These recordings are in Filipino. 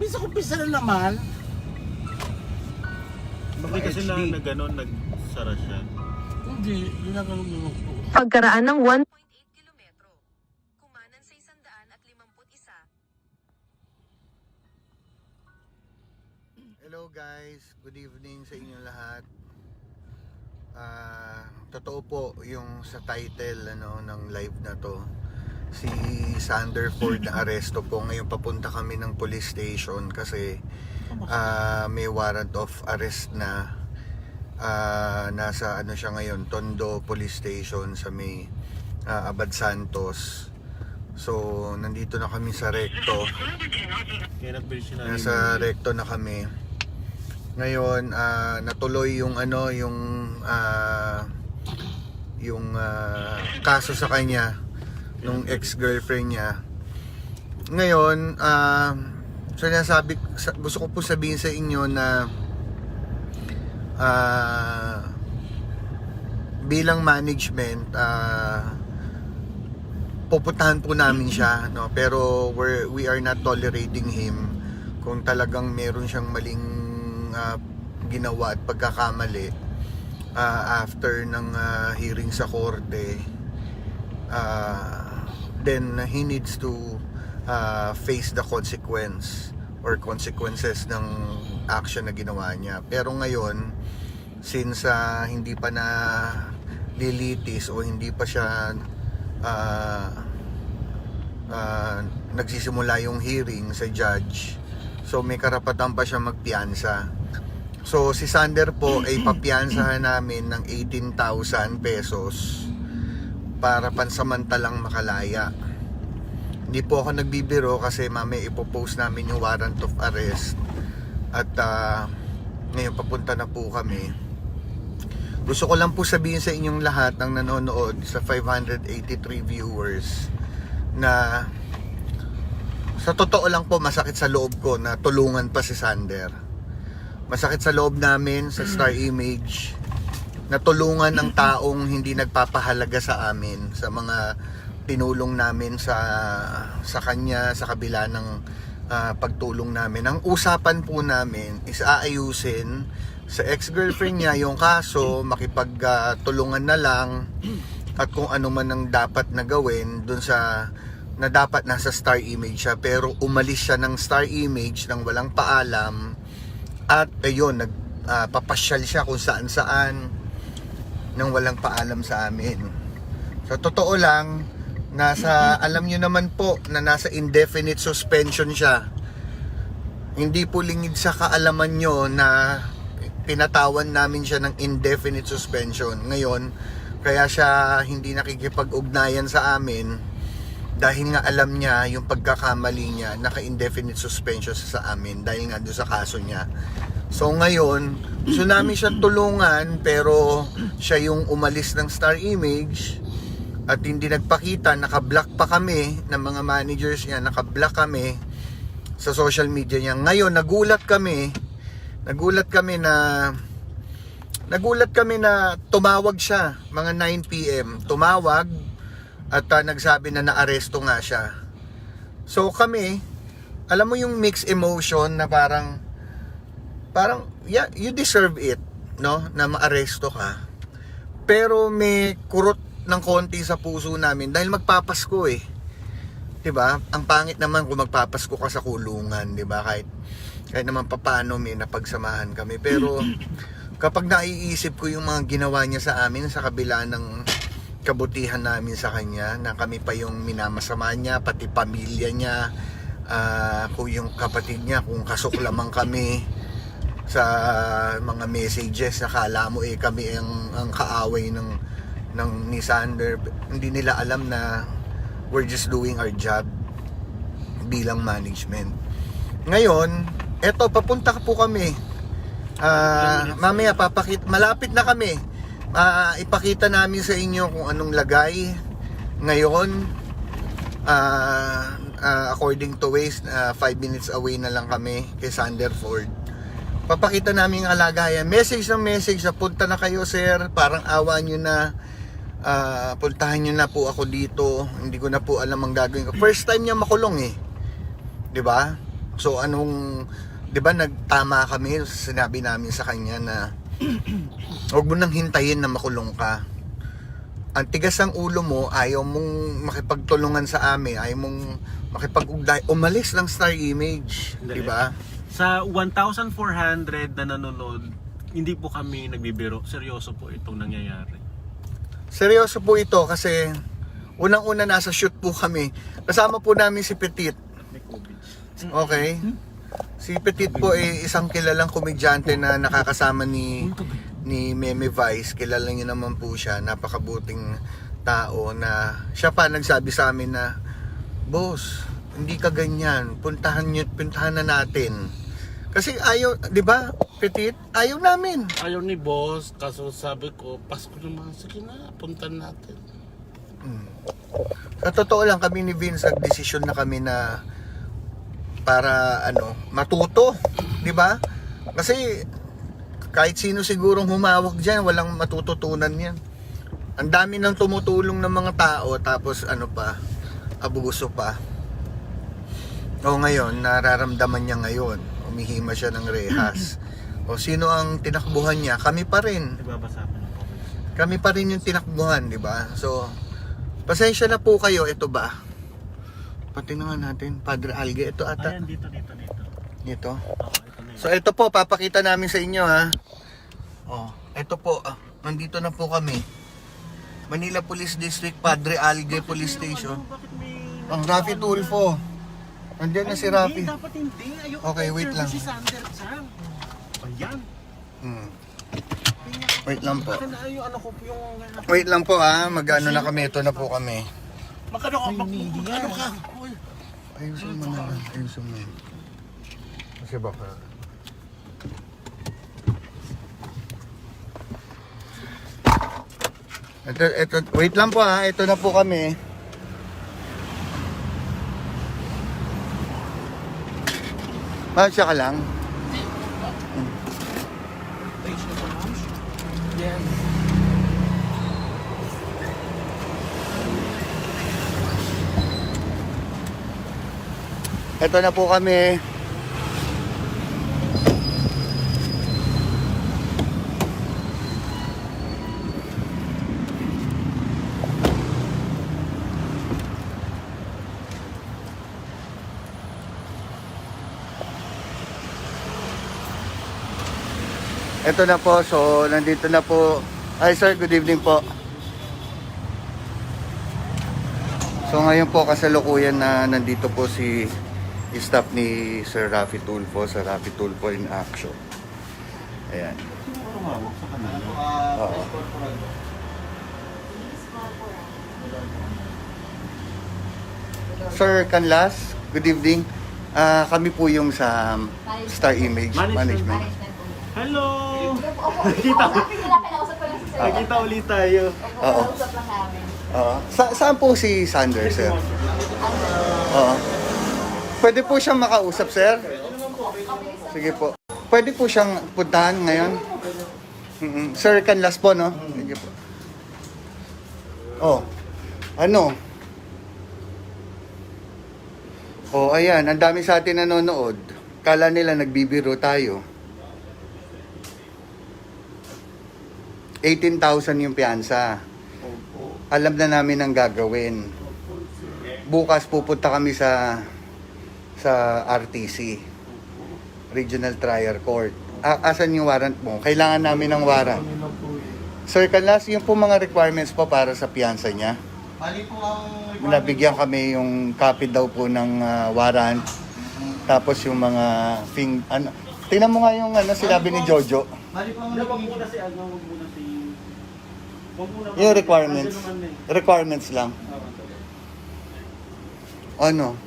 Umpisa na naman. Bakit kasi na gano'n, nagsara siya? Hindi, ginagawa mo po. Pagkaraan ng 1.8 kilometro, kumanan sa 151. Hello guys, good evening sa inyo lahat. Totoo po yung sa title ng live na to. Si Sander Ford na aresto po. Ngayon papunta kami ng police station kasi may warrant of arrest na. Nasa siya ngayon, Tondo Police Station sa may Abad Santos. So nandito na kami sa Recto. Nasa Recto na kami. Ngayon natuloy yung kaso sa kanya nung ex-girlfriend niya. Ngayon gusto ko po sabihin sa inyo na bilang management pupuntahan po namin siya, no? Pero we are not tolerating him kung talagang meron siyang maling ginawa at pagkakamali after ng hearing sa korte. Then he needs to face the consequences ng action na ginawa niya. Pero ngayon, since hindi pa na lilitis o hindi pa siya nagsisimula yung hearing sa judge, so may karapatan pa siya magpiyansa. So si Sander po ay papiyansahan namin ng 18,000 pesos para pansamantalang makalaya. Hindi po ako nagbibiro kasi mamaya ipopost namin yung warrant of arrest. At ngayon papunta na po kami. Gusto ko lang po sabihin sa inyong lahat ng nanonood, sa 583 viewers, na sa totoo lang po masakit sa loob ko na tulungan pa si Sander. Masakit sa loob namin sa Star Image na tulungan ng taong hindi nagpapahalaga sa amin, sa mga tinulong namin sa kanya sa kabila ng pagtulong namin. Ang usapan po namin is aayusin sa ex-girlfriend niya yung kaso, makipagtulungan na lang, at kung ano man ang dapat na gawin dun sa na dapat nasa Star Image siya, pero umalis siya ng Star Image nang walang paalam, at ayun, nagpapasyal siya kung saan nang walang paalam sa amin. Sa totoo lang, alam nyo naman po na nasa indefinite suspension siya. Hindi po lingid sa kaalaman nyo na pinatawan namin siya ng indefinite suspension. Ngayon, kaya siya hindi nakikipag-ugnayan sa amin dahil nga alam niya yung pagkakamali niya, naka-indefinite suspension sa amin dahil nga doon sa kaso niya. So ngayon, gusto namin siya tulungan, pero siya yung umalis ng Star Image at hindi nagpakita. Naka-block pa kami ng mga managers niya, naka-block kami sa social media niya. Ngayon, nagulat kami na tumawag siya mga 9 PM. Tumawag at nagsabi na naaresto nga siya. So kami, alam mo yung mixed emotion na parang yeah, you deserve it, no, na maaresto ka. Pero may kurot ng konti sa puso namin dahil magpapasko eh. 'Di ba? Ang pangit naman kung magpapasko ka sa kulungan, 'di ba? Kahit naman papaano may napagsamahan kami. Pero kapag naiisip ko yung mga ginawa niya sa amin sa kabila ng kabutihan namin sa kanya, na kami pa yung minamasama niya, pati pamilya niya, kung yung kapatid niya, kung kasuklaman kami sa mga messages, nakala mo kami ang kaaway ng ni Sander. Hindi nila alam na we're just doing our job bilang management. Ngayon, eto, papunta po kami. Mamaya malapit na kami. Ipakita namin sa inyo kung anong lagay ngayon. According to Waze, 5 minutes away na lang kami kay Sander Ford. Papakita namin ang alagayan. Message ng message na punta na kayo sir, parang awa nyo na, puntahan nyo na po ako dito, hindi ko na po alam ang gagawin ko. First time niya makulong eh, 'di ba? So anong, 'di ba nagtama kami, sinabi namin sa kanya na huwag mo nang hintayin na makulong ka. Ang tigas ng ulo mo, ayaw mong makipagtulungan sa amin, ayaw mong makipag-ugday, umalis ng Star Image, 'di ba? Sa 1,400 na nanonood, hindi po kami nagbibiro. Seryoso po itong nangyayari. Seryoso po ito kasi unang-una nasa shoot po kami. Kasama po namin si Petit. May COVID. Okay? Si Petit po ay isang kilalang komedyante na nakakasama ni Meme Vice. Kilala niyo naman po siya. Napakabuting tao na siya pa nagsabi sa amin na, "Boss, hindi ka ganyan. Puntahan na natin." Kasi ayaw, 'di ba? Petit, ayaw namin. Ayaw ni boss, kaso sabi ko, Pasko naman, sige na, puntan natin. Sa totoo lang, kami ni Vince nagdesisyon na kami na para matuto, 'di ba? Kasi kahit sino sigurong humawak diyan, walang matututunan 'yan. Ang dami nang tumutulong ng mga tao tapos abuso pa. O ngayon, nararamdaman niya ngayon, umihima siya ng rehas. O sino ang tinakbuhan niya? Kami pa rin. Nagbabasa ko ng comments. Kami pa rin yung tinakbuhan, 'di ba? So pasensya na po kayo, ito ba? Patingnan natin, Padre Alge, ito ata. Ayan, dito. Ito. Oo, ito na yun. So ito po, papakita namin sa inyo ha. Oh, ito po, nandito na po kami. Manila Police District, Padre Alge Police Station. Bakit may... Ang Rafi Tulfo. Nandiyan na si Rafi. Hindi, dapat hindi. Ayoko Okay, wait lang. Si Sander Chan. Ayan. Wait lang po. Bakit na yung ano ko po yung... Wait lang po ha, mag-ano na kami, ito na po kami. Magkano ka, ano ka? Uy, Ayusin mo na, ayusin mo. Kasi baka... Ito, wait lang po ha, ito na po kami. Siya ka lang. Ito na po kami. Ito na po, so nandito na po. Hi sir, good evening po. So ngayon po kasalukuyan na nandito po si staff ni Sir Rafi Tulfo sa Rafi Tulfo in Action. Ayan. Oo. Sir Canlas, good evening. Kami po yung sa Star Image Management. Hello! Nakita ulit tayo. Oo. Oo. Saan po si Sander, sir? Oo. Pwede po siyang makausap, sir? Sige po. Pwede po siyang puntahan ngayon? Sir Canlas po, no? Sige po. Oh. Ano? Oh, ayan. Ang dami sa atin nanonood. Kala nila nagbibiro tayo. 18,000 yung piyansa. Alam na namin ang gagawin. Bukas pupunta kami sa RTC, Regional Trial Court. Asan yung warrant mo? Kailangan namin ng warrant. Sir Canlas, yung po mga requirements po para sa piyansa niya. Bali po ang... Nabigyan kami yung copy daw po ng warrant. Tapos yung mga tingnan mo nga yung sinabi ni Jojo. Bali po ang... Wag muna si ano, wag muna si... Yung requirements lang. Ano?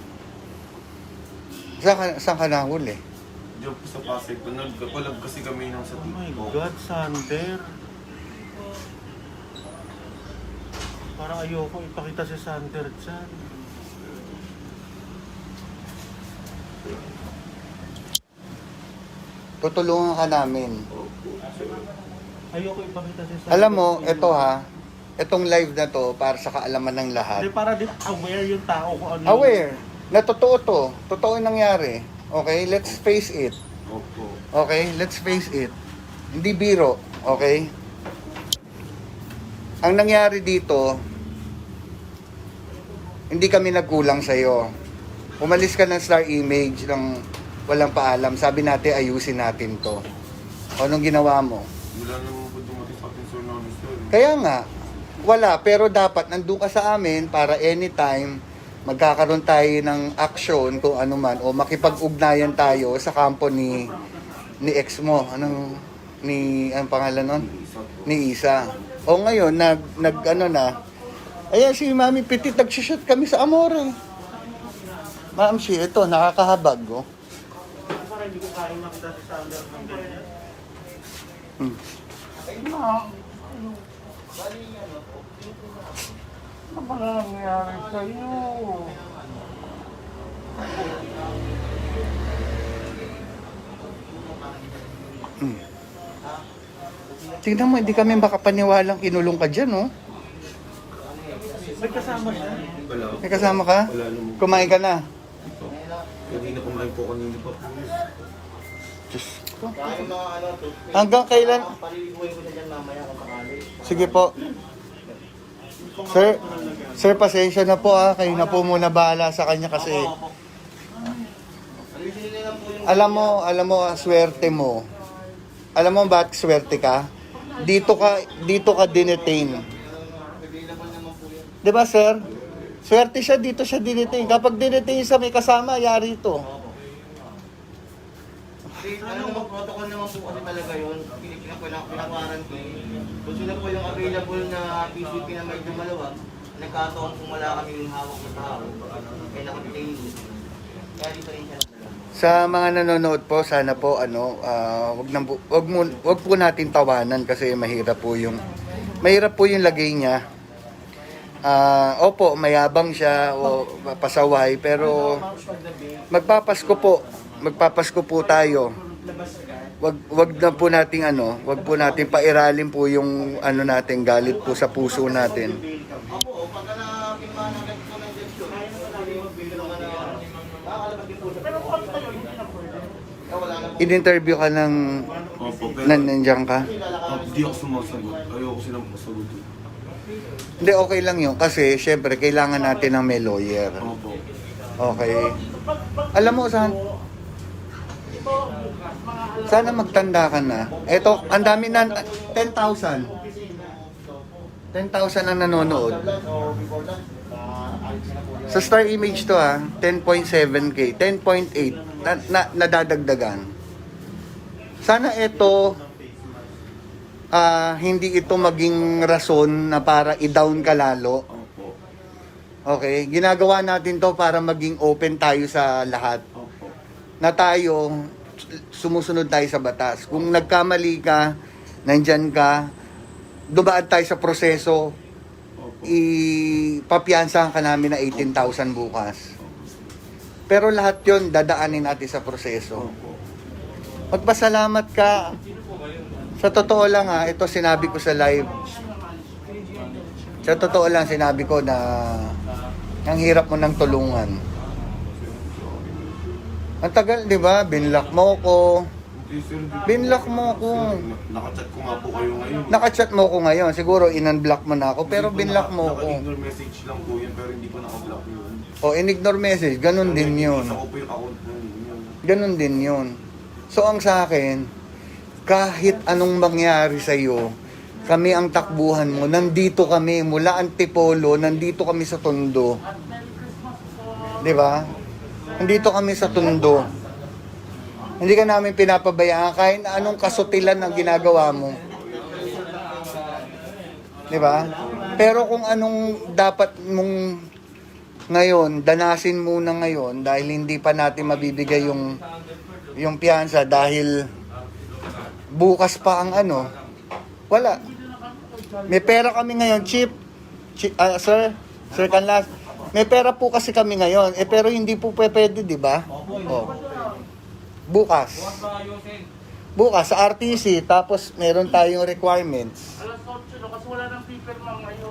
Saan ka nahuli? Diyan po sa Pasig, nagkapalag kasi kami ng sa Oh my TikTok. God, Sander. Parang ayoko ipakita si Sander dyan. Tutulungan ka namin. Ayoko ipakita si Sander. Alam mo, ito ha, itong live na to para sa kaalaman ng Hindi, lahat. para din aware yung tao kung ano. Aware na totoo to, totoo yung nangyari. Okay, let's face it. Opo. Okay, let's face it. Hindi biro, okay? Ang nangyari dito, hindi kami nagkulang sa'yo. Umalis ka ng Star Image ng walang paalam. Sabi natin, ayusin natin to. O, anong ginawa mo? Wala naman po dumating sa akin, sir, namin, sir. Kaya nga, wala. Pero dapat nandun ka sa amin para anytime magkakaroon tayo ng action kung ano man o makipag-ugnayan tayo sa kampo ni ex mo. Anong pangalan nun? Isa po. Ni Isa. O ngayon, ano na. Ayan si Mami Petit, nagsushoot kami sa Amore. Ma'am, ito, nakakahabag, oh. Parang hindi ko kain makita si Sander ng ganyan. Ano ba nangyari sa'yo? Tingnan mo, hindi kami makapaniwalang kinulong ka dyan, oh. May kasama siya. Wala. May kasama ka? Wala naman. Kumain ka na? Kanina kumain po kanina pa po. Diyos ko. Hanggang kailan? Sige po. Sir, pasensya na po kayo na po muna bahala sa kanya kasi alam mo, swerte mo. Alam mo bakit swerte ka? Dito ka dinetain. 'Di ba, sir? Swerte siya dito siya dinetain. Kapag dinetain sa may kasama, yari ito. Ano naman protocol naman po kasi talaga yun. Pinakwaran ko eh. Kung sila po yung available na PCP na may dumalawa, nagkataon kung wala kami yung hawak na tao. Kaya nakapitain yun. Kaya dito rin siya talaga. Sa mga nanonood po, sana po wag po natin tawanan kasi mahirap po yung lagay niya. Opo, mayabang siya o pasaway pero magpapasko po tayo. Wag na po nating wag po natin pairalin po yung natin galit po sa puso natin. Opo, pagka na-pinmahan ng ganito ng gesture, magbibigyan naman na nakakalabas din po sa pero kung tayo, hindi na pwede. Wala na po. In-interview ka ng Opo, pero nandiyan ka? hindi ako sumasagot. Ayoko silang masagot. Hindi, okay lang yun kasi syempre kailangan natin ng may lawyer. Opo. Okay. Alam mo, sana magtanda ka na. Eto, ang dami na, 10,000. 10,000 ang nanonood. Sa Star Image to 10.7k, 10.8 nadadagdagan. Sana ito hindi ito maging rason na para i-down ka lalo. Opo. Okay, ginagawa natin to para maging open tayo sa lahat. Opo. Na tayo sumusunod tayo sa batas. Kung nagkamali ka, nandyan ka, dumaan tayo sa proseso, ipapiansahan ka namin na 18,000 bukas. Pero lahat yon dadaanin natin sa proseso. Opo. Magpasalamat ka. Sa totoo lang ito sinabi ko sa live. Sa totoo lang sinabi ko na ang hirap mo ng tulungan. Ang tagal, di ba? Binlock mo ko. Hindi, sir, hindi. Binlock mo ko. Nakachat ko nga po kayo ngayon. Nakachat mo ko ngayon. Siguro in-unblock mo na ako. Pero binlock mo ko. Naka-ignore message lang po yun, pero hindi po naka-block yun. O, in-ignore message. Ganun din yun. Isa ko po yung account po yun. Ganun din yun. So, ang sa akin, kahit anong mangyari sa'yo, kami ang takbuhan mo. Nandito kami. Mula Antipolo, nandito kami sa Tondo. Di ba? Nandito kami sa Tondo. Hindi ka namin pinapabayaan kahit anong kasutilan ang ginagawa mo. Di ba? Pero kung anong dapat mong ngayon, danasin muna ngayon dahil hindi pa natin mabibigay yung piyansa dahil bukas pa ang wala. May pera kami ngayon, Sir Canlas. May pera po kasi kami ngayon, pero hindi po pwede, di ba? Oh. Bukas sa RTC, tapos meron tayong requirements.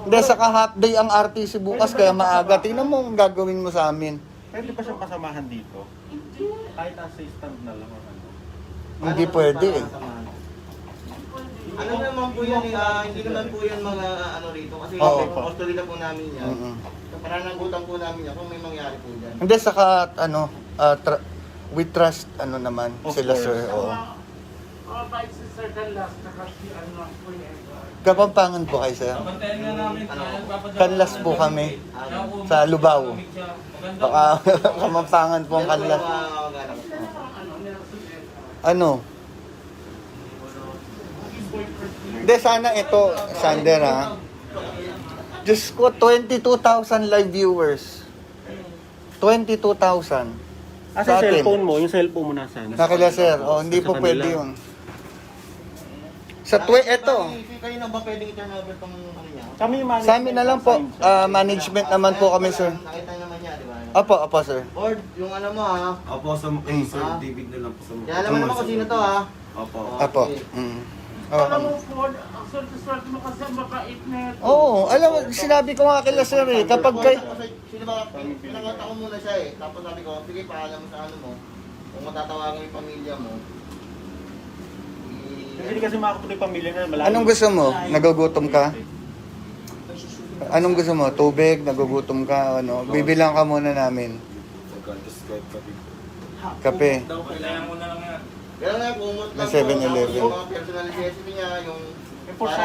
Hindi, saka half day ang RTC bukas, kaya maaga. Tingnan mo ang gagawin mo sa amin. Pwede ba siyang pasamahan dito? Kahit assistant na lang. Hindi pwede eh. Ano naman po yan hindi naman po yan mga ano rito. Kasi Oo. custody na po namin yan. Mm-mm. So, pananagutan po namin yan kung may mangyari po dyan. Hindi, saka we trust naman Of sila course. sir. Oo. Kahit si Sir Canlas, kasi ano po yan. Kapampangan po kayo sir. Kanlas po kami sa Lubao. Baka Kapampangan po ang kanlas. Ano? Hindi, sana ito, Sander ha. Diyos ko, 22,000 live viewers. 22,000. Asa Sa atin. cellphone mo? Yung cellphone mo nasaan? Sa kila sir, hindi Sa po kanila. pwede yun. Ito. Kayo na ba pwedeng i-turn over tong ano niya? Kami yung Sa amin na lang po, management naman po kami sir. Nakita naman niya, di ba? Apo sir. Lord, yung ano mo ha. Opo, sa Sir David na lang po sa Kaya alam mo naman kung sino to ha. Opo. Apo. Oh, Alam mo po, ang swerte-swerte mo kasi mabait na ito. Oo, alam mo, sinabi ko nga kila sir eh, kapag kay... Sino ba? Pinangata ko muna siya eh. Tapos sabi ko, sige paalam mo sa ano mo. Kung matatawagan yung pamilya mo. Hindi kasi makapunta yung pamilya na malayo. Anong gusto mo? Nagugutom ka? Anong gusto mo? Tubig? Nagugutom ka? Ano? Bibilang ka muna namin. Kape. Kaya nga, kumot lang May 7-Eleven. Yung mga personal recipe niya, yung para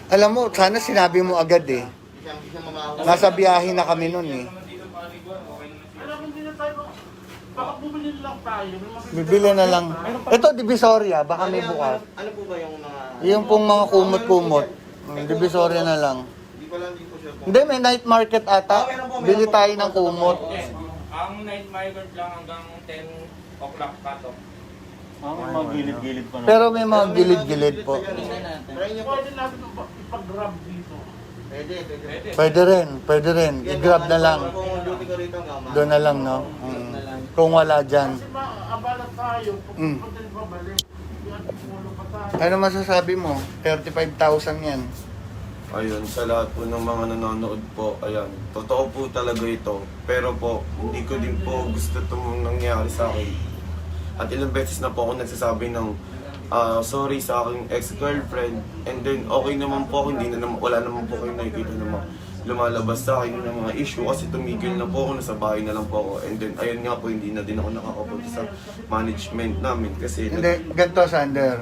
Alam mo, sana sinabi mo agad eh. hindi siya mamahawa. Nasa biyahe na kami nun eh. Alam, hindi na tayo, baka bumili lang tayo. Bibili na lang. Ito, Divisoria. Baka may bukas. Ano po ba yung mga... Yung pong mga kumot-kumot. Divisoria na lang. Hindi ko lang dito sure kung... Hindi, may night market ata. Bili tayo ng kumot. Ang night migrant lang hanggang 10 o'clock cut-off. May mga gilid-gilid pa. Pero may mga gilid-gilid po. Try niyo po. Pwede natin ipag-grab dito. Pwede. Pwede rin. I-grab na lang. Kung duty ko rito nga, ma. Doon na lang, no? Kung wala dyan. Kasi maabala tayo, Mm. pag tayo babalik, yan, pulo pa tayo. Ano masasabi mo? 35,000 yan. Ayun, sa lahat po ng mga nanonood po, ayan, totoo po talaga ito. Pero po, hindi ko din po gusto itong nangyari sa akin. At ilang beses na po ako nagsasabi ng sorry sa aking ex-girlfriend. And then, okay naman po ako, wala naman po kayo nakikita na lumalabas sa akin ng mga issue kasi tumigil na po ako, nasa bahay na lang po ako. And then, ayun nga po, hindi na din ako nakakapunta sa management namin kasi... Hindi, ganito, Sander.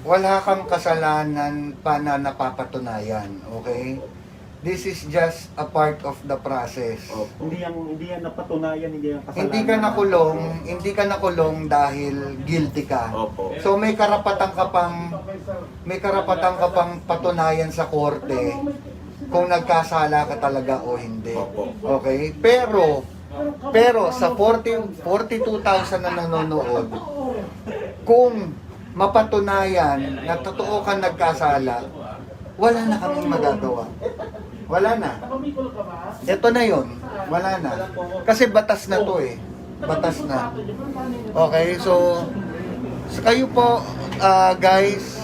Wala kang kasalanan pa na napapatunayan, okay? This is just a part of the process. Opo. Hindi yan napatunayan, hindi yan kasalanan. Hindi ka nakulong dahil guilty ka. Opo. So may karapatan ka pang patunayan sa korte kung nagkasala ka talaga o hindi. Opo. Okay? Pero sa 42,000 na nanonood, kung mapatunayan na totoo ka nagkasala, wala na kaming magagawa. Wala na. Pamikol ka ba? Ito na yon. Wala na. Kasi batas na to eh. Batas na. Okay, so kayo po, guys,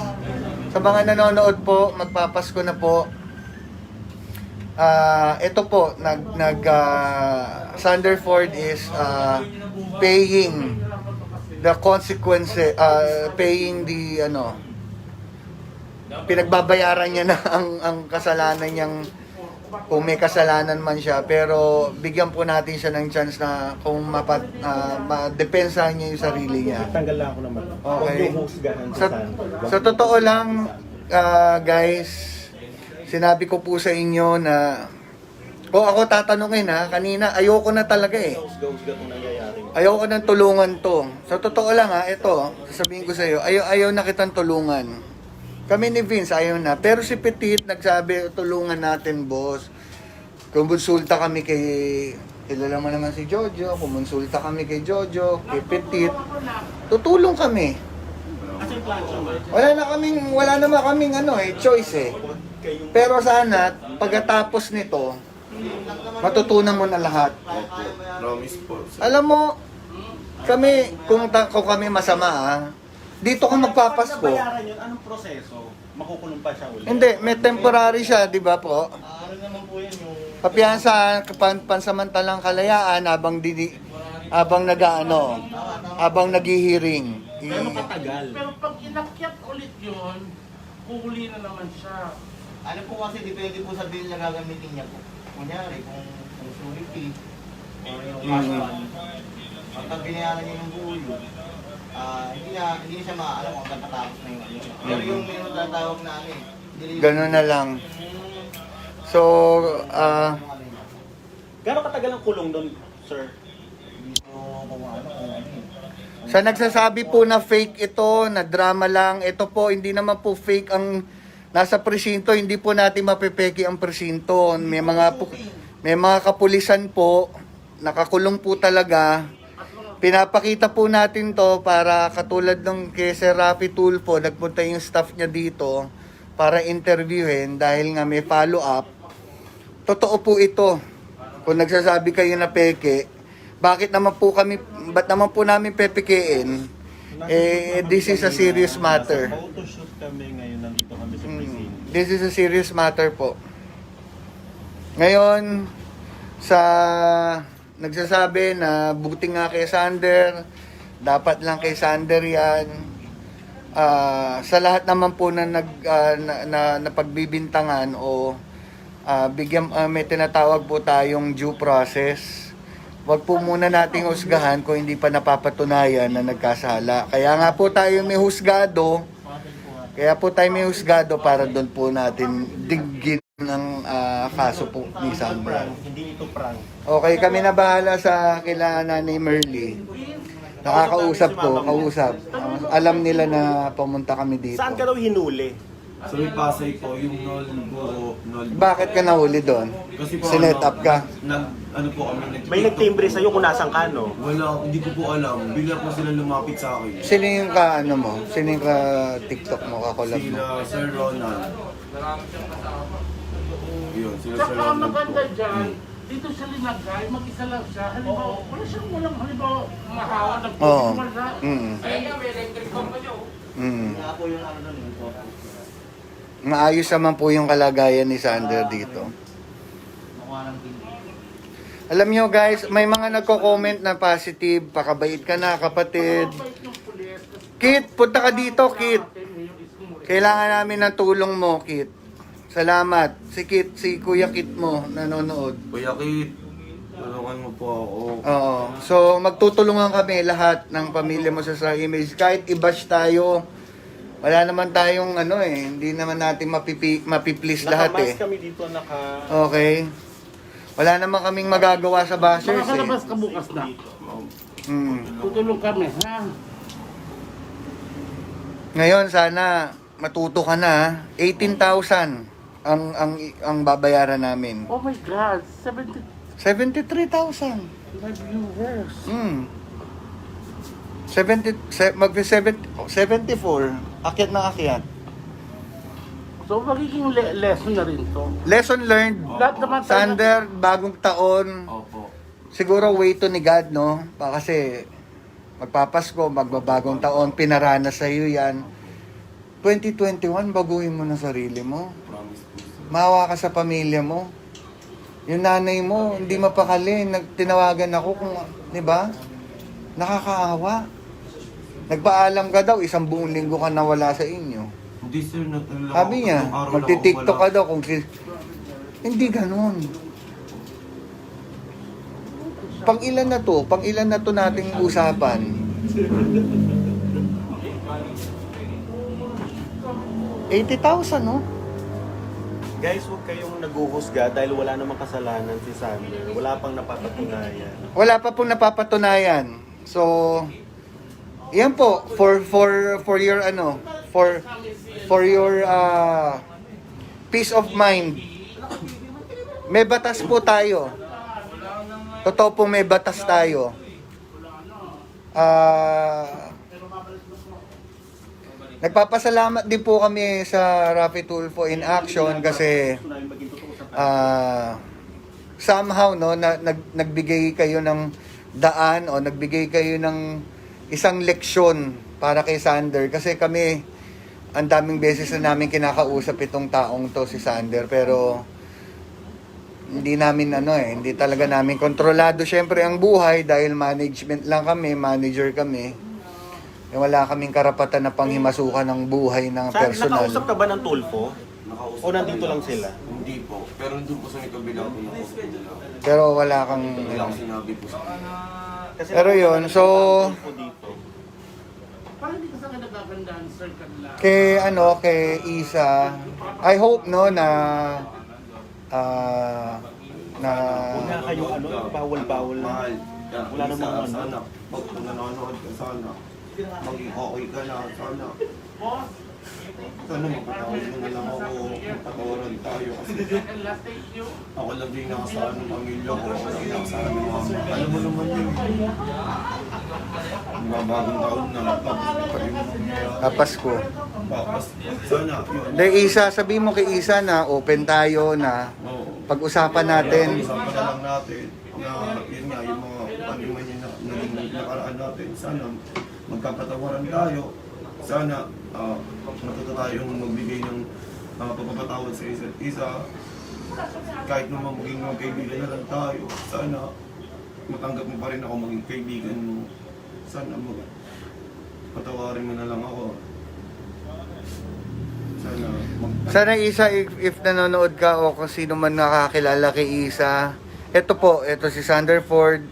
sa mga nanonood po, magpapasko na po. Ito po, Sanderford is paying the consequences, paying the pinagbabayaran niya na ang kasalanan niyang, kung may kasalanan man siya, pero bigyan po natin siya ng chance na kung madepensahan niya yung sarili niya. Tanggal lang ako naman. Okay. Huwag yung husgahan Sa totoo lang, guys, sinabi ko po sa inyo na kung ako tatanungin kanina, ayoko na talaga eh. Husga-husga kung nangyayari. Ayoko nang tulungan to. Sa totoo lang ito, sasabihin ko sa iyo, ayaw na kitang tulungan. Kami ni Vince, ayaw na. Pero si Petit nagsabi, tulungan natin, boss. Kumonsulta kami kay... Kilala mo naman si Jojo. Kumonsulta kami kay Jojo, kay Petit. Tutulong kami. Kasi yung plancha mo. Wala naman kaming choice eh. Pero sana, pagkatapos nito, matutunan mo na lahat. Promise po. Alam mo, kami, kung kami masama dito ka magpapasko. Bayaran yun, anong proseso? Makukulong pa siya ulit? Hindi, may temporary siya, di ba po? Ano naman po yan yung... Papiyansa, pansamantalang kalayaan habang Habang nag-ano, habang naghihiring. Gano'ng katagal? Pero pag inakyat ulit yun, huli na naman siya. Ano po kasi, depende po sa bill na gagamitin niya po. Kunyari, kung surety, o yung cash fund, pag binayaran niya yung buo yun, hindi siya maalam kung hanggang tatapos na yung ano. Pero yung may tatawag na ano eh, delivery. Ganun na lang. So, Gano'ng katagal ang kulong doon, sir? Dito kung ano eh. sa nagsasabi po na fake ito, na drama lang, ito po, hindi naman po fake ang nasa presinto, hindi po natin mapepeki ang presinto. May mga kapulisan po, nakakulong po talaga. Pinapakita po natin to para katulad ng kay Sir Rafi Tulfo, nagpunta yung staff niya dito para interviewin dahil nga may follow-up. Totoo po ito. Kung nagsasabi kayo na peke, ba't naman po namin pepekein? This is a serious matter. Photoshoot kami ngayon, nandito kami sa presinto. This is a serious matter po. Ngayon, sa nagsasabi na buti nga kay Sander, dapat lang kay Sander yan. Sa lahat naman po na napagbibintangan o may tinatawag po tayong due process. Wag po muna nating husgahan kung hindi pa napapatunayan na nagkasala. Kaya nga po tayo may husgado. Para doon po natin diggin ng kaso po ni Sander. Hindi ito prank. Okay, kami na bahala sa kila Nanay Merly. Nakakausap ko, kausap. Alam nila na pumunta kami dito. Saan ka daw hinuli? So may Pasay po, yung Nol. Bakit ka nahuli doon? Kasi po, Sinet up ka? Ano po kami, May nagtimbre sa'yo kung nasan ka, no? Wala, hindi ko po alam. Bigla po sila lumapit sa akin. Sino yung ka, ano mo? Sino yung ka TikTok mo, kakolab mo? Sila Sir Ronald. Yun, sila Sir Saka Ronald po. maganda dyan, dito sa Linagay, mag-isa lang siya. Halimbawa, walang mahawa ng Oo. wala. Ayun nga, may electric pump pa niyo. Kaya po yung ano doon, yung photo. Maayos naman po yung kalagayan ni Sander dito. Makuha ng bill. Alam nyo guys, may mga nagko-comment na positive. Pakabait ka na, kapatid. Kit, punta ka dito, Kit. Kailangan namin ng tulong mo, Kit. Salamat. Si Kit, si Kuya Kit mo, nanonood. Kuya Kit, tulungan mo po ako. Oo. So, magtutulungan kami lahat ng pamilya mo sa Image. Kahit i-bash tayo, wala naman tayong hindi naman natin mapiplease lahat eh. Nakamask kami dito, Okay. Wala naman kaming magagawa sa bashers eh. Makakalabas ka bukas na. Tutulong kami, ha? Ngayon sana matuto ka na. 18,000 ang babayaran namin. Oh my God, 73,000. my viewers. 74. Akyat na akyat. So magiging lesson na rin to. Lesson learned. Lahat naman tayo- Sander, bagong taon. Opo. Siguro way to ni God, no? Kasi magpapasko, magbabagong taon, pinaranas sa iyo yan. 2021, baguhin mo na sarili mo. Promise po. Mawa ka sa pamilya mo. Yung nanay mo, hindi mapakali. Tinawagan ako kung, di ba? Nakakaawa. Nagpaalam ka daw, 1 buong linggo ka nawala sa inyo. Hindi sir, natulala Sabi niya, magti-TikTok ka daw kung hindi ganun. Pang ilan na to nating usapan. $80,000, no? Guys, huwag kayong naguhusga dahil wala namang kasalanan si Sander. Wala pang napapatunayan. Wala pa pong napapatunayan. So, yan po for your for your peace of mind. May batas po tayo. Totoo po may batas tayo. Nagpapasalamat din po kami sa Rafi Tulfo in Action kasi somehow nagbigay kayo ng daan o nagbigay kayo ng isang leksyon para kay Sander kasi kami ang daming beses na namin kinakausap itong taong to si Sander pero hindi namin hindi talaga namin kontrolado syempre ang buhay dahil management lang kami, manager kami. Wala kaming karapatan na panghimasukan ng buhay ng personal. Nakausap ka ba ng Tulfo? Nakausap O nandito lang sila? Hindi po. Pero nandun po sa may kabila po na Pero wala kang wala akong sinabi po sa Kasi Pero yun, so Tulfo dito. Parang hindi ka sa akin nagagandaan, sir, kanila. kay Isa, I hope na Huwag nga kayo bawal-bawal na. Mahal. Wala namang ano. Sana, pag kung nanonood ka sana, maging okay ka na, sana. Sana magpatawad mo na lang ako, magpatawaran tayo. Kasi And last thank you. ako lang din nakasaan ng pamilya ko, ako lang nakasaan ng mama. Alam mo naman yun. Bagong taon na, tapos Pasko. Tapos, sana, yun. De Isa, sabi mo kay Isa na open tayo na Oo. pag-usapan natin. Usapan na lang natin na yun nga, yung mga paniman niya na naging nakaraan natin. Sana magkapatawaran tayo. Sana matuto tayong magbigay ng pagpapatawad sa isa't isa. Kahit naman maging magkaibigan na lang tayo. Sana matanggap mo pa rin ako maging kaibigan mo. Sana patawarin mo na lang ako. Sana Isa, if nanonood ka o kung sino man nakakilala kay Isa, ito si Sander Ford,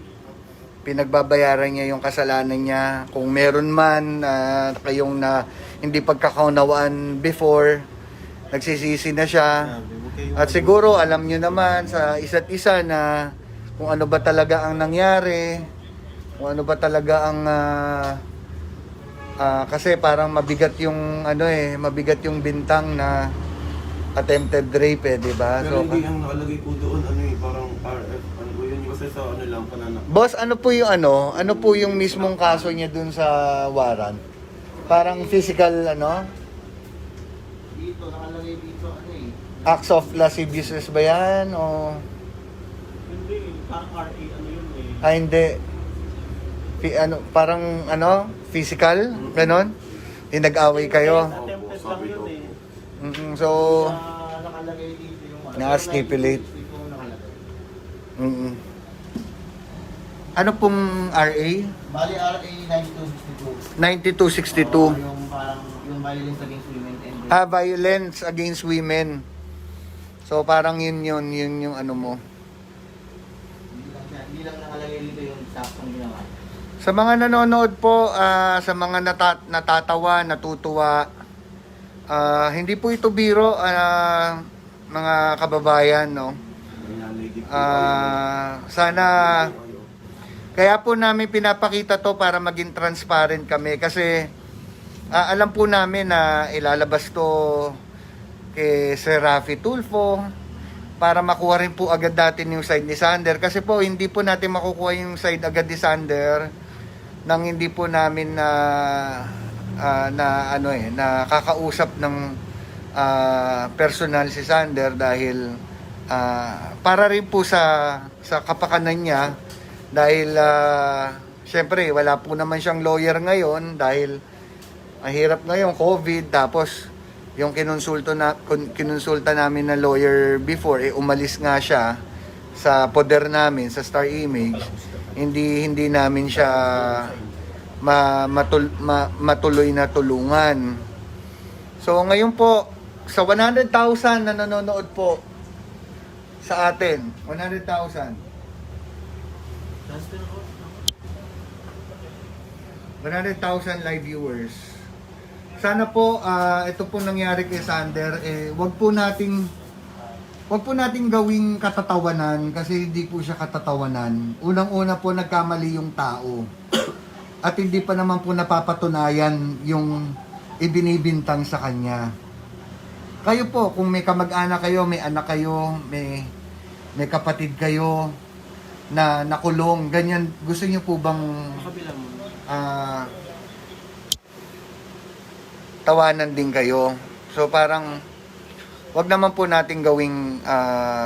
pinagbabayaran niya yung kasalanan niya. Kung meron man kayong hindi pagkakaunawaan before, nagsisisi na siya. At siguro alam niyo naman sa isa't isa na kung ano ba talaga ang nangyari, kung ano ba talaga ang kasi parang mabigat yung mabigat yung bintang na attempted rape di ba? Pero hindi ang nakalagay po doon, parang RF, ano po yun, kasi sa lang, panana. Boss, ano po yung mismong kaso niya dun sa warrant? Parang physical, Dito, nakalagay dito, acts of lasciviousness ba yan? O... Hindi, parang RA yun hindi. Parang, physical? Ganon? Yung nag-away kayo? Attempted lang yun So, nakalagay dito yung naka-stipulate. dito nakalagay. Ano pong RA? Bali, RA 9262. 9262. Yung parang, yung violence against women and Violence against women. So, parang yun yung ano mo. hindi lang nakalagay dito yung saktong ginawa. Sa mga nanonood po, sa mga natatawa, natutuwa, hindi po ito biro, mga kababayan, no? Sana, kaya po namin pinapakita to para maging transparent kami kasi alam po namin na ilalabas to kay Sir Raffy Tulfo para makuha rin po agad natin yung side ni Sander kasi po hindi po natin makukuha yung side agad ni Sander nang hindi po namin nakakausap ng personal si Sander dahil para rin po sa kapakanan niya dahil syempre wala po naman siyang lawyer ngayon dahil mahirap ngayon COVID tapos yung kinonsulta namin na lawyer before umalis nga siya sa poder namin sa Star Image hindi namin siya matuloy na tulungan. So ngayon po sa 100,000 na nanonood po sa atin, 100,000 live viewers. Sana po ito po nangyari kay Sander wag po nating gawing katatawanan kasi hindi po siya katatawanan. Unang-una po nagkamali yung tao. At hindi pa naman po napapatunayan yung ibinibintang sa kanya. Kayo po, kung may kamag-anak kayo, may anak kayo, may kapatid kayo na nakulong, ganyan, gusto niyo po bang tawanan din kayo? So parang wag naman po nating gawing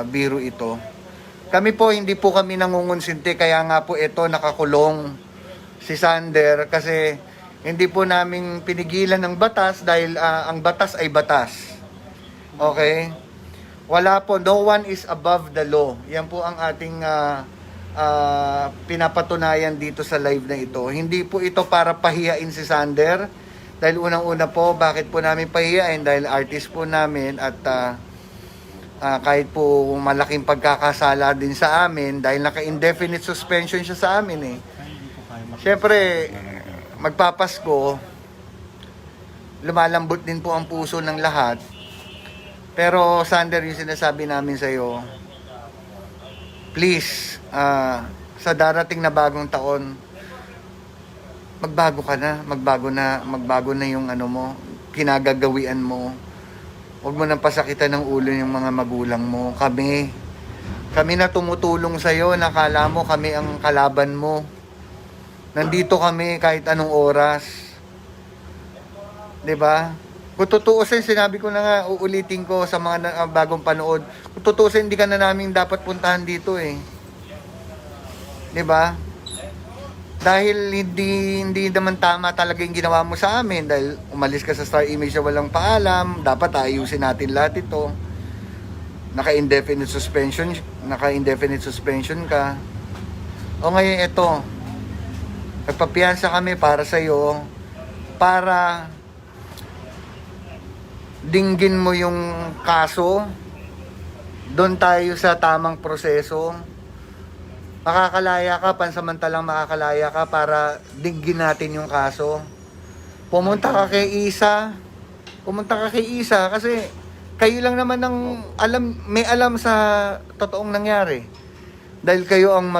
biro ito. Kami po, hindi po kami nangungonsinti, kaya nga po ito nakakulong si Sander kasi hindi po namin pinigilan ng batas dahil ang batas ay batas. Okay? Wala po, no one is above the law. Yan po ang ating pinapatunayan dito sa live na ito. Hindi po ito para pahiyain si Sander. Dahil unang-una po, bakit po namin pahiyain? Dahil artist po namin at kahit po malaking pagkakasala din sa amin, dahil naka-indefinite suspension siya sa amin eh. Siyempre, magpapasko, lumalambot din po ang puso ng lahat. Pero Sander, yung sinasabi namin sa iyo, please, sa darating na bagong taon, magbago na yung ano mo, kinagagawian mo. Huwag mo nang pasakitan ng ulo yung mga magulang mo. Kami na tumutulong sa iyo, nakala mo kami ang kalaban mo. Nandito kami kahit anong oras. 'Di ba? Kung tutuusin, sinabi ko na nga, uulitin ko sa mga bagong panood. Kung tutuusin, hindi ka na namin dapat puntahan dito eh. 'Di ba? Dahil hindi naman tama talaga yung ginawa mo sa amin. Dahil umalis ka sa Star Image na walang paalam, dapat ayusin natin lahat ito. Naka-indefinite suspension ka. O ngayon ito, nagpapiyansa kami para sa iyo, para dinggin mo yung kaso, doon tayo sa tamang proseso. Makakalaya ka, pansamantalang makakalaya ka para dinggin natin yung kaso. Pumunta ka kay Isa kasi kayo lang naman may alam sa totoong nangyari. Dahil kayo ang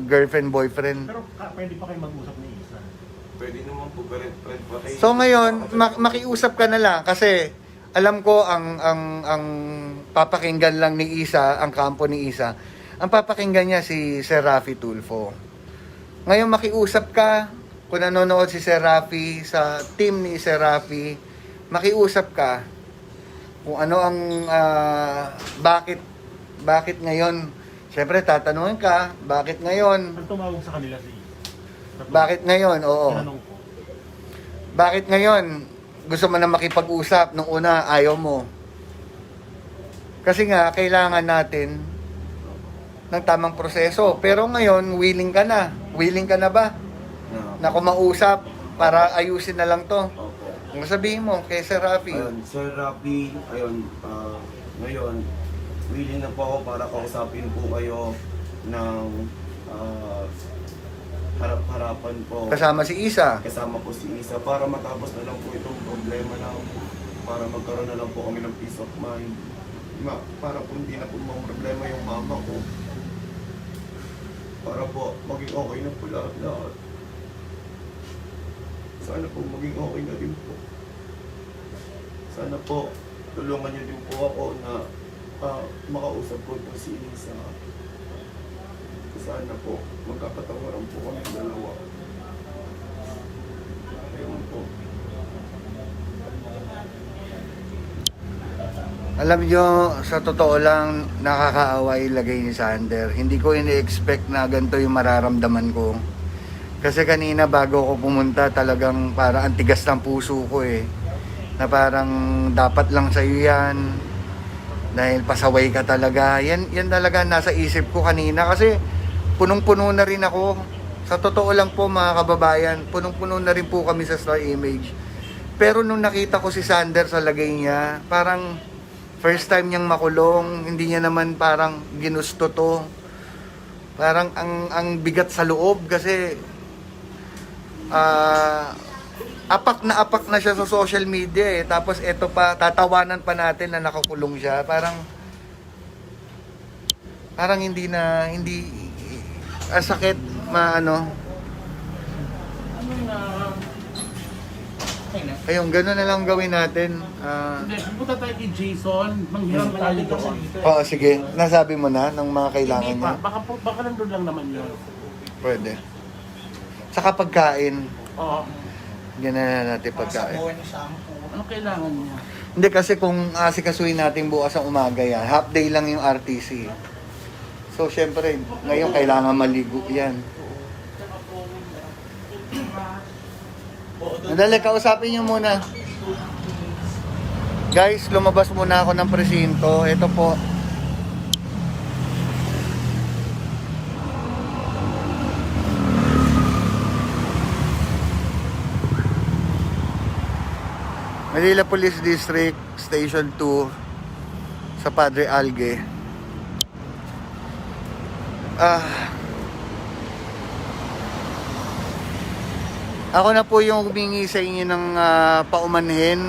girlfriend boyfriend. Pero pwede pa kayo mag-usap ni Isa. Pwede naman po, pero So ngayon, makiusap ka na lang kasi alam ko ang papakinggan lang ni Isa, ang kampo ni Isa. Ang papakinggan niya si Sir Rafi Tulfo. Ngayon makiusap ka, kung nanonood si Sir Rafi sa team ni Sir Rafi, makiusap ka kung ano ang bakit ngayon. Siyempre tatanungin ka, bakit ngayon? Ang tumawag sa kanila si Isa. Bakit ngayon? Oo. Tinanong ko. Bakit ngayon? Gusto mo na makipag-usap, nung una ayaw mo. Kasi nga, kailangan natin ng tamang proseso. Pero ngayon, willing ka na. Willing ka na ba? Na kumausap para ayusin na lang to. Opo. Ang sabihin mo kay Sir Rafi. Ayun, Sir Rafi, ngayon, willing na po ako para kausapin po kayo ng harap-harapan po. Kasama si Isa. Kasama po si Isa para matapos na lang po itong problema na para magkaroon na lang po kami ng peace of mind. Para po hindi na po problema yung mama ko. Para po maging okay na po lahat. Sana po maging okay na din po. Sana po tulungan niyo din po ako na makausap ko po si Isa. Sana po magkapatawaran po kami dalawa. Ayun po. Alam nyo, sa totoo lang, nakakaawa ilagay ni Sander. Hindi ko ini-expect na ganito yung mararamdaman ko. Kasi kanina bago ako pumunta, talagang para antigas ng puso ko eh. Na parang dapat lang sa'yo yan. Dahil pasaway ka talaga. Yan talaga nasa isip ko kanina. Kasi punong-puno na rin ako. Sa totoo lang po mga kababayan, punong-puno na rin po kami sa Star Image. Pero nung nakita ko si Sander sa lagay niya, parang first time niyang makulong, hindi niya naman parang ginusto to. Parang ang bigat sa loob kasi apak na siya sa social media eh. Tapos eto pa, tatawanan pa natin na nakakulong siya. Parang hindi ang sakit ayun, gano'n na lang gawin natin. Hindi, pupunta tayo kay Jason, manghiram tayo doon. Oo, sige. Nasabi mo na ng mga kailangan Hindi niya. pa, baka nandun lang naman yun. Pwede. Saka pagkain. Oo. Ganun na natin pagkain. Ano kailangan niya? Hindi kasi kung asikasuhin natin bukas ang umaga yan, half day lang yung RTC. So, syempre, ngayon kailangan maligo yan. Nadali, kausapin niyo muna. Guys, lumabas muna ako ng presinto. Ito po. Manila Police District, Station 2 sa Padre Algue. Ako na po yung humingi sa inyo ng paumanhin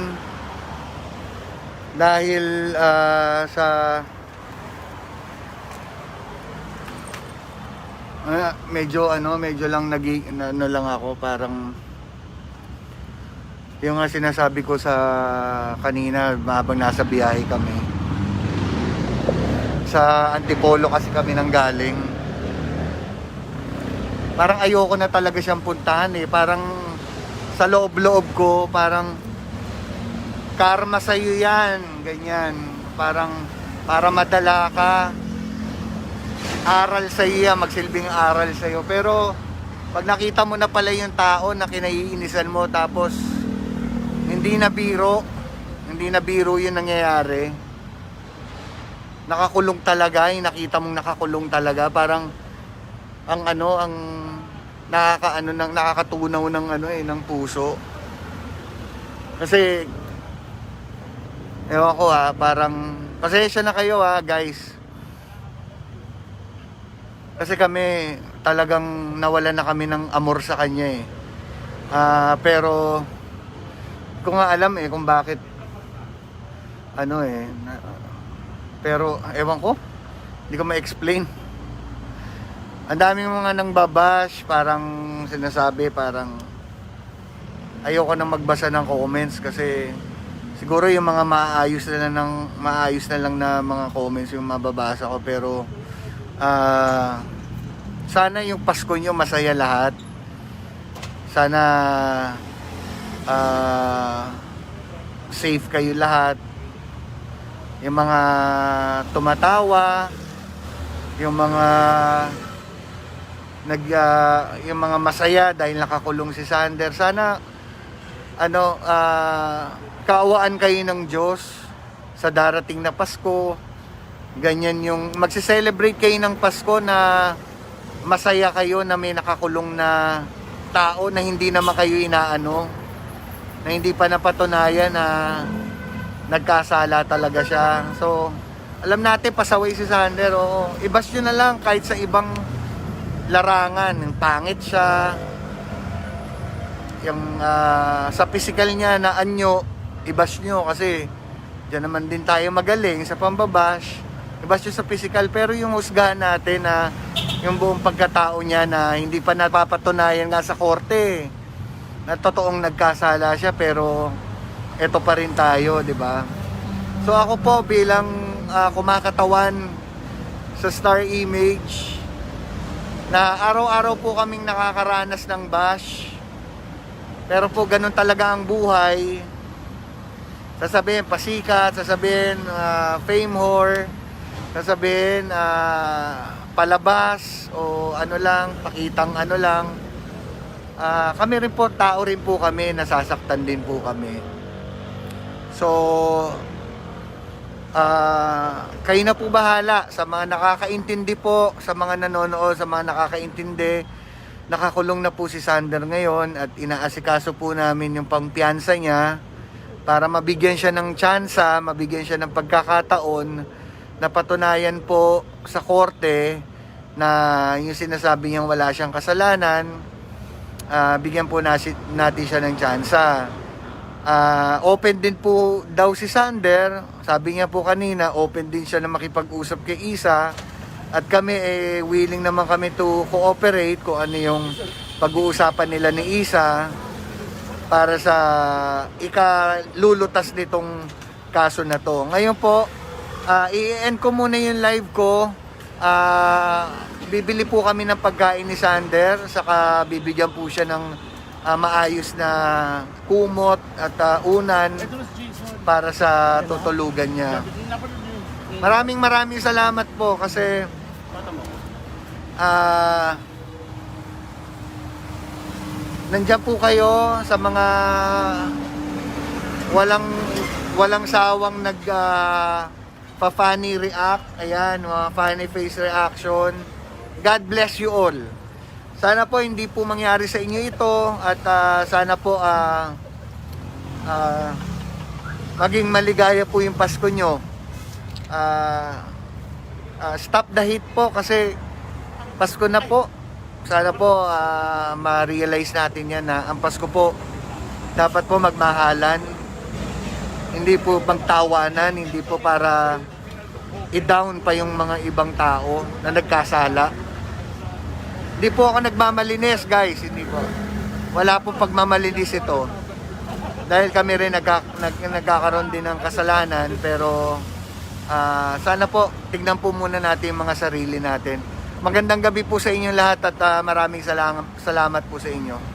dahil sa medyo lang lang ako, parang yung nga sinasabi ko sa kanina habang nasa biyahe kami. Sa Antipolo kasi kami nang galing. Parang ayoko na talaga siyang puntahan eh. Parang sa loob-loob ko, parang karma sa'yo yan. Ganyan. Parang para madala ka. Aral sa'yo yan, magsilbing aral sa'yo. Pero pag nakita mo na pala yung tao na kinaiinisan mo, tapos hindi na biro yung nangyayari. Nakakulong talaga, yung nakita mong nakakulong talaga, parang ang nakakatunaw ng puso. Kasi ewan ko parang pasensya na kayo guys. Kasi kami talagang nawalan na kami ng amor sa kanya eh. Pero ko nga alam kung bakit pero ewan ko, hindi ko ma-explain. Ang daming mga nang babash, parang sinasabi, parang ayoko nang magbasa ng comments kasi siguro yung mga maayos na lang na mga comments yung mababasa ko, pero sana yung Pasko nyo masaya lahat. Sana safe kayo lahat. Yung mga tumatawa, yung mga yung mga masaya dahil nakakulong si Sander, sana kaawaan kayo ng Diyos sa darating na Pasko. Ganyan yung magse-celebrate kayo ng Pasko na masaya kayo na may nakakulong na tao na hindi naman kayo na hindi pa napatunayan na nagkasala talaga siya. So, alam natin pasaway si Sander. Ibas nyo na lang kahit sa ibang larangan. Yung pangit siya. Yung sa physical niya na anyo, ibas nyo kasi dyan naman din tayo magaling sa pambabash. Ibas nyo sa physical, pero yung husgahan natin na yung buong pagkatao niya na hindi pa napapatunayan nga sa korte na totoong nagkasala siya, pero eto pa rin tayo, di ba? So ako po bilang kumakatawan sa Star Image, na araw-araw po kaming nakakaranas ng bash, pero po ganun talaga ang buhay. Sasabihin pasikat, sasabihin fame whore, sasabihin palabas o pakitang lang. Kami rin po, tao rin po kami, nasasaktan din po kami. So kayo na po bahala sa mga nakakaintindi po, sa mga nanonood, sa mga nakakaintindi. Nakakulong na po si Sander ngayon at inaasikaso po namin yung pangpiyansa niya para mabigyan siya ng tsansa, mabigyan siya ng pagkakataon na patunayan po sa korte na yung sinasabi niyang wala siyang kasalanan. Bigyan po natin siya ng tsansa. Open din po daw si Sander. Sabi niya po kanina, open din siya na makipag-usap kay Isa. At kami willing naman kami to cooperate kung ano yung pag-uusapan nila ni Isa para sa ikalulutas nitong kaso na to. Ngayon po, i-end ko muna yung live ko. Bibili po kami ng pagkain ni Sander, saka bibigyan po siya ng maayos na kumot at unan para sa tutulugan niya. Maraming salamat po kasi nandiyan po kayo sa mga walang sawang pa-funny react. Ayan, mga funny face reaction. God bless you all. Sana po hindi po mangyari sa inyo ito at sana po maging maligaya po yung Pasko nyo. Stop the hate po kasi Pasko na po. Sana po ma-realize natin yan na ang Pasko po dapat po magmahalan. Hindi po magtawanan, hindi po para i-down pa yung mga ibang tao na nagkasala. Hindi po ako nagmamalinis, guys, hindi po. Wala po pagmamalinis ito. Dahil kami rin nagkakaroon din ng kasalanan, pero sana po tignan po muna natin yung mga sarili natin. Magandang gabi po sa inyo lahat at maraming salamat po sa inyo.